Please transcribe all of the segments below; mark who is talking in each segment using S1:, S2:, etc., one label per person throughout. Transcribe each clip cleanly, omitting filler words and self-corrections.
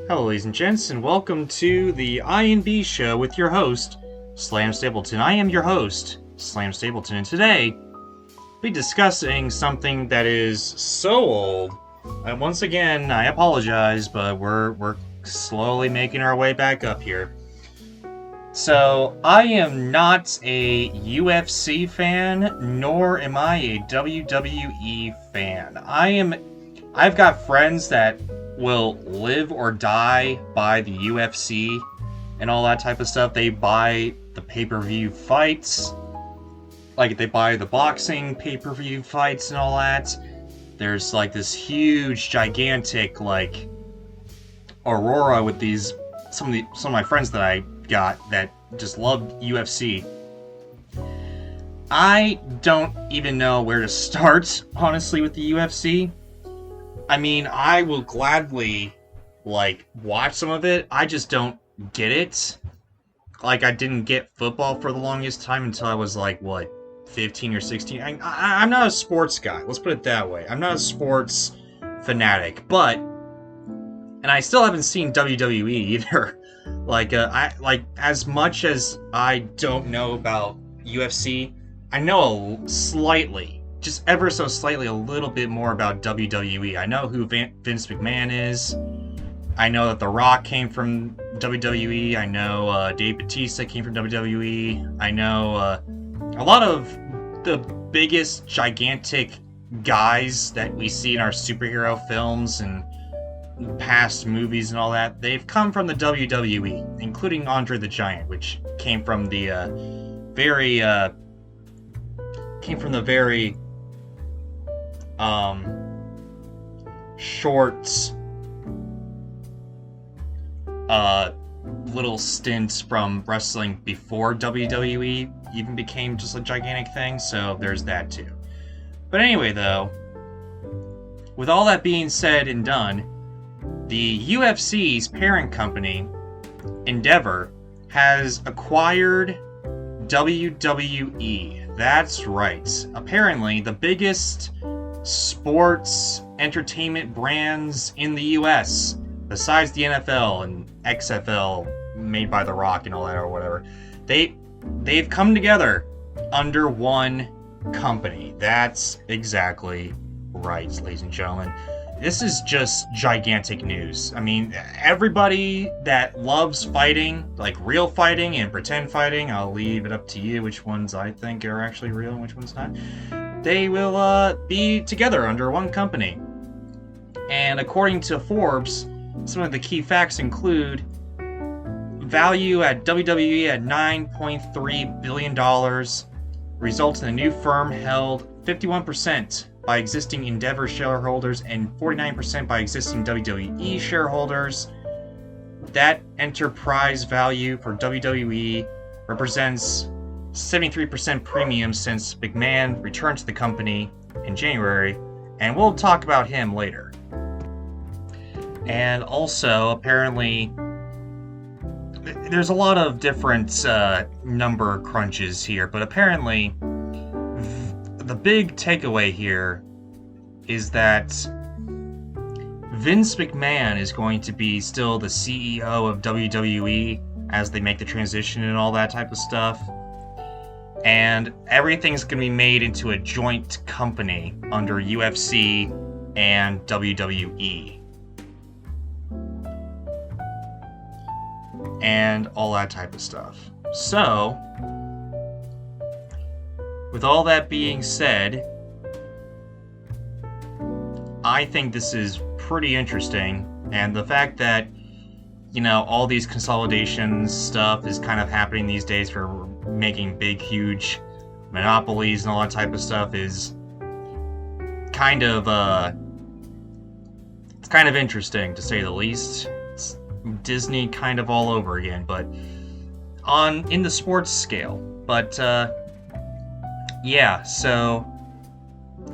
S1: Hello, ladies and gents, and welcome to the INB show with your host, Slam Stapleton. I am your host, Slam Stapleton, and today we'll be discussing something that is so old. Once again, I apologize, but we're slowly making our way back up here. So, I am not a UFC fan, nor am I a WWE fan. I've got friends that will live or die by the UFC and all that type of stuff. They buy the pay-per-view fights, like they buy the boxing pay-per-view fights and all that. There's like this huge, gigantic like aurora with these some of my friends that I got that just love UFC. I don't even know where to start, honestly, with the UFC. I mean, I will gladly, watch some of it. I just don't get it. I didn't get football for the longest time until I was, 15 or 16. I'm not a sports guy. Let's put it that way. I'm not a sports fanatic. But, and I still haven't seen WWE either. As much as I don't know about UFC, I know slightly. Just ever so slightly a little bit more about WWE. I know who Vince McMahon is. I know that The Rock came from WWE. I know Dave Bautista came from WWE. I know a lot of the biggest, gigantic guys that we see in our superhero films and past movies and all that. They've come from the WWE, including Andre the Giant, which came from the very short little stints from wrestling before WWE even became just a gigantic thing, so there's that too. But anyway, though, with all that being said and done, the UFC's parent company, Endeavor, has acquired WWE. That's right. Apparently, the biggest sports entertainment brands in the US, besides the NFL and XFL made by The Rock and all that or whatever, they've come together under one company. That's exactly right, ladies and gentlemen. This is just gigantic news. I mean, everybody that loves fighting, like real fighting and pretend fighting, I'll leave it up to you which ones I think are actually real and which ones not. They will be together under one company. And according to Forbes, some of the key facts include value at WWE at $9.3 billion, results in a new firm held 51% by existing Endeavor shareholders and 49% by existing WWE shareholders. That enterprise value for WWE represents 73% premium since McMahon returned to the company in January, and we'll talk about him later. And also, apparently, there's a lot of different number crunches here, but apparently the big takeaway here is that Vince McMahon is going to be still the CEO of WWE as they make the transition and all that type of stuff. And everything's going to be made into a joint company under UFC and WWE. And all that type of stuff. So, with all that being said, I think this is pretty interesting, and the fact that, all these consolidation stuff is kind of happening these days for making big, huge monopolies and all that type of stuff is kind of, it's kind of interesting, to say the least. It's Disney kind of all over again, but in the sports scale. But, yeah, so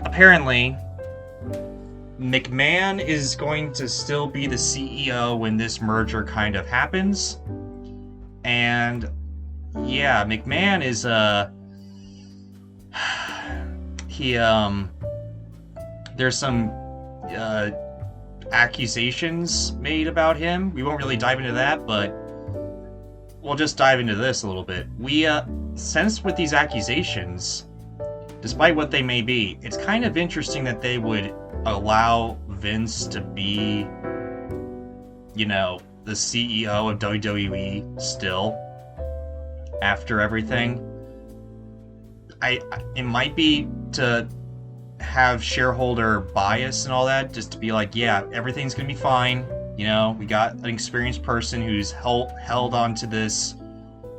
S1: apparently McMahon is going to still be the CEO when this merger kind of happens. And yeah, McMahon is there's some accusations made about him. We won't really dive into that, but we'll just dive into this a little bit. We sense with these accusations, despite what they may be, it's kind of interesting that they would allow Vince to be, you know, the CEO of WWE still after everything. It might be to have shareholder bias and all that, just to be like, yeah, everything's gonna be fine. You know, we got an experienced person who's held onto this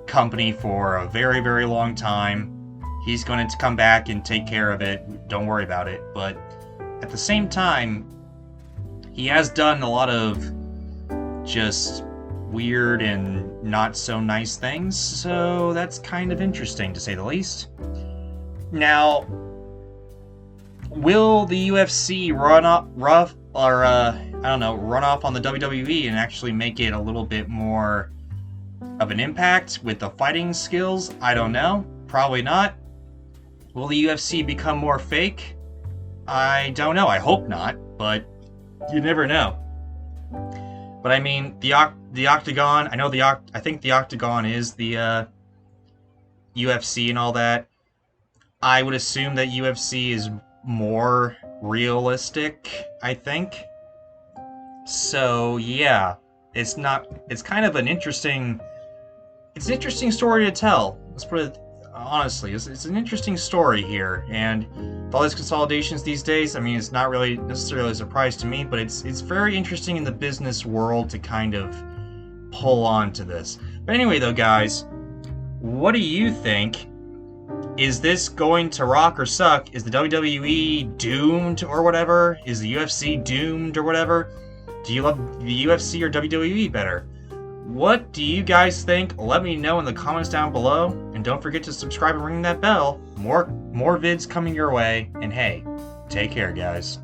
S1: company for a very, very long time. He's going to come back and take care of it. Don't worry about it. But at the same time, he has done a lot of just weird and not so nice things. So that's kind of interesting, to say the least. Now, will the UFC run off on the WWE and actually make it a little bit more of an impact with the fighting skills? I don't know. Probably not. Will the UFC become more fake? I don't know. I hope not, but you never know. But I mean, the Octagon, I think the Octagon is the UFC and all that. I would assume that UFC is more realistic, I think. So yeah, it's kind of an interesting story to tell. Let's put it honestly, it's an interesting story here, and with all these consolidations these days, I mean, it's not really necessarily a surprise to me, but it's very interesting in the business world to kind of pull on to this. But anyway though, guys, what do you think? Is this going to rock or suck? Is the WWE doomed or whatever? Is the UFC doomed or whatever? Do you love the UFC or WWE better? What do you guys think? Let me know in the comments down below. And don't forget to subscribe and ring that bell. More vids coming your way. And hey, take care, guys.